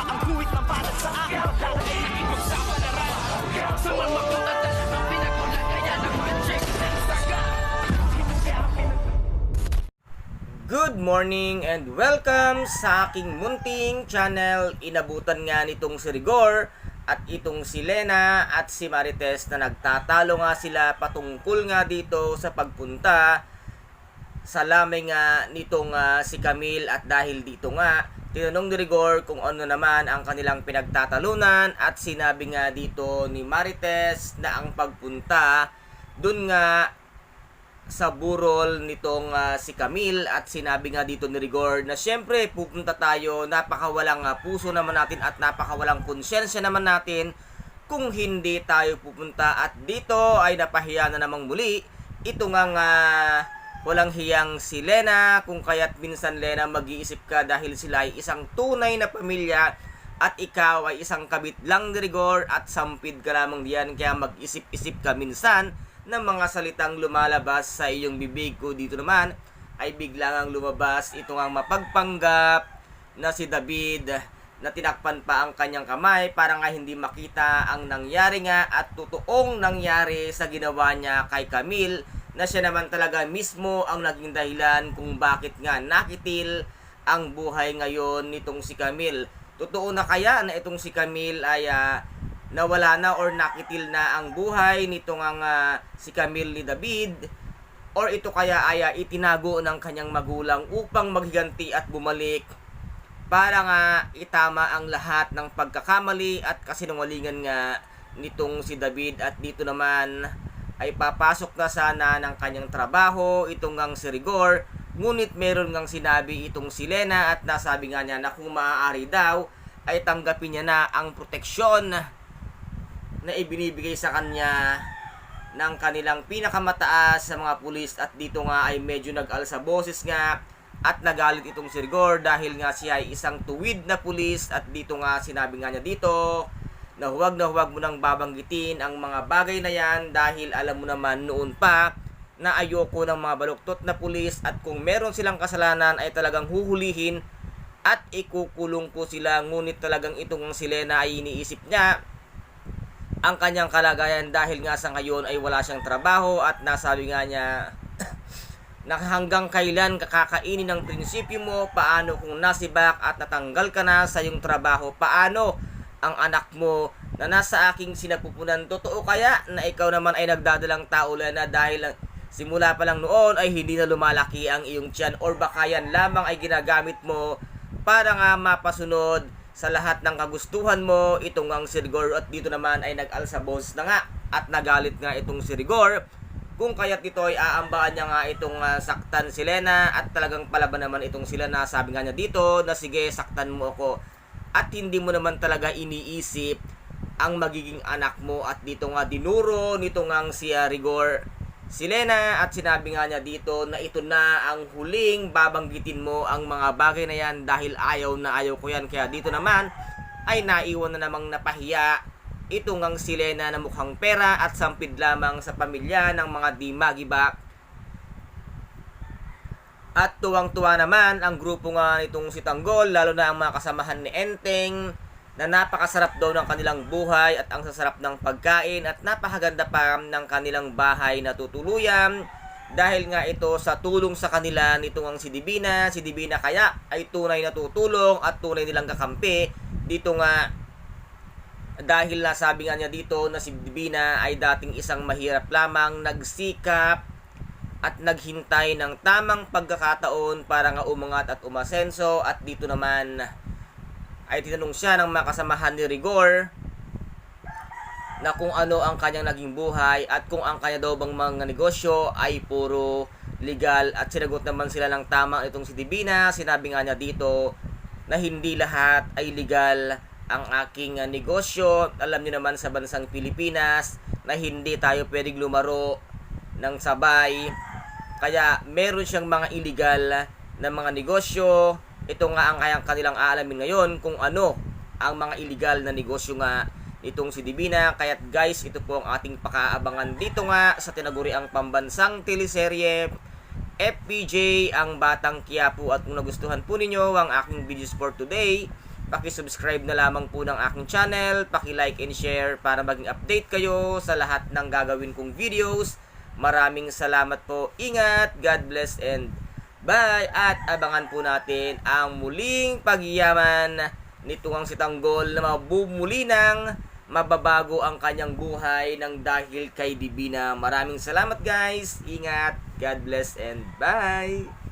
ang kuwit ng balat sa akin. Dahil ay ipagsapalaran sa mga at talagang pinagulan. Kaya nag-magic ng saga. Good morning and welcome sa aking munting channel. Inabutan nga nitong si Rigor at itong si Lena at si Marites na nagtatalo nga sila patungkol nga dito sa pagpunta sa lamay nga nitong si Camille. At dahil dito nga, tinanong ni Rigor kung ano naman ang kanilang pinagtatalunan at sinabi nga dito ni Marites na ang pagpunta dun nga sa burol nitong si Camille. At sinabi nga dito ni Rigor na syempre pupunta tayo, napakawalang puso naman natin at napakawalang konsyensya naman natin kung hindi tayo pupunta. At dito ay napahiya na namang muli ito nga walang hiyang si Lena, kung kaya't minsan Lena mag-iisip ka dahil sila ay isang tunay na pamilya at ikaw ay isang kabit lang ni Rigor at sampid ka lamang diyan, kaya mag-isip-isip ka minsan ng mga salitang lumalabas sa iyong bibig. Ko dito naman ay biglang ang lumabas ito ang mapagpanggap na si David na tinakpan pa ang kanyang kamay para nga hindi makita ang nangyari nga at totoong nangyari sa ginawa niya kay Camille, na siya naman talaga mismo ang naging dahilan kung bakit nga nakitil ang buhay ngayon nitong si Camille. Totoo na kaya na itong si Camille ay nawala na or nakitil na ang buhay nito nga si Camille ni David, or ito kaya ay itinago ng kanyang magulang upang maghiganti at bumalik para nga itama ang lahat ng pagkakamali at kasinungalingan nga nitong si David. At dito naman ay papasok na sana ng kanyang trabaho itong ngang si Rigor, ngunit meron ngang sinabi itong si Lena at nasabi nga niya na kung maaari daw ay tanggapin niya na ang proteksyon na ibinibigay sa kanya ng kanilang pinakamataas sa mga pulis. At dito nga ay medyo nag-alsa boses nga at nagalit itong si Rigor dahil nga siya ay isang tuwid na pulis. At dito nga sinabi nga niya dito na huwag mo nang babanggitin ang mga bagay na yan dahil alam mo naman noon pa na ayoko ng mga baluktot na pulis, at kung meron silang kasalanan ay talagang huhulihin at ikukulong ko sila. Ngunit talagang itong si Lena ay iniisip niya ang kanyang kalagayan dahil nga sa ngayon ay wala siyang trabaho. At nasabi nga niya na hanggang kailan kakakainin ng prinsipyo mo, paano kung nasibak at natanggal ka na sa iyong trabaho, paano ang anak mo na nasa aking sinapupunan? Totoo kaya na ikaw naman ay nagdadalang tao na dahil simula pa lang noon ay hindi na lumalaki ang iyong tiyan, or baka yan lamang ay ginagamit mo para nga mapasunod sa lahat ng kagustuhan mo itong ang si Rigor. At dito naman ay nag-alsa boses na nga at nagalit nga itong si Rigor, kung kaya't ito ay aambaan niya nga itong saktan si Lena at talagang palaban naman itong sila. Na sabi nga niya dito na sige, saktan mo ako at hindi mo naman talaga iniisip ang magiging anak mo. At dito nga dinuro nito nga si Rigor si Lena at sinabi nga niya dito na ito na ang huling babanggitin mo ang mga bagay na yan dahil ayaw na ayaw ko yan. Kaya dito naman ay naiwan na namang napahiya ito ngang si Lena na mukhang pera at sampid lamang sa pamilya ng mga di magibak. At tuwang-tuwa naman ang grupo nga nitong si Tanggol, lalo na ang mga kasamahan ni Enteng, na napakasarap daw ng kanilang buhay at ang sasarap ng pagkain at napakaganda pa ng kanilang bahay na tutuluyan dahil nga ito sa tulong sa kanila nitong ang si Divina. Si Divina kaya ay tunay na tutulong at tunay nilang kakampi dito nga, dahil nasabi nga niya dito na si Divina ay dating isang mahirap lamang, nagsikap at naghintay ng tamang pagkakataon para nga umangat at umasenso. At dito naman ay tinanong siya ng mga kasamahan ni Rigor na kung ano ang kanyang naging buhay at kung ang kanya daw bang mga negosyo ay puro legal. At sinagot naman sila ng tama itong si Divina. Sinabi nga niya dito na hindi lahat ay legal ang aking negosyo. Alam niyo naman sa bansang Pilipinas na hindi tayo pwedeng lumaro ng sabay, kaya meron siyang mga illegal na mga negosyo. Ito nga ang kanilang aalamin ngayon kung ano ang mga illegal na negosyo nga itong si Divina. Kaya't guys, ito po ang ating pakaabangan dito nga sa tinaguriang pambansang teleserye FPJ, ang Batang Quiapo. At kung nagustuhan po ninyo ang aking videos for today, Paki-subscribe na lamang po ng aking channel, paki-like and share para maging update kayo sa lahat ng gagawin kong videos. Maraming salamat po. Ingat, God bless and bye. At abangan po natin ang muling pagyaman nitong si Tanggol na mabumuli ng mababago ang kanyang buhay ng dahil kay Divina. Maraming salamat guys. Ingat, God bless and bye.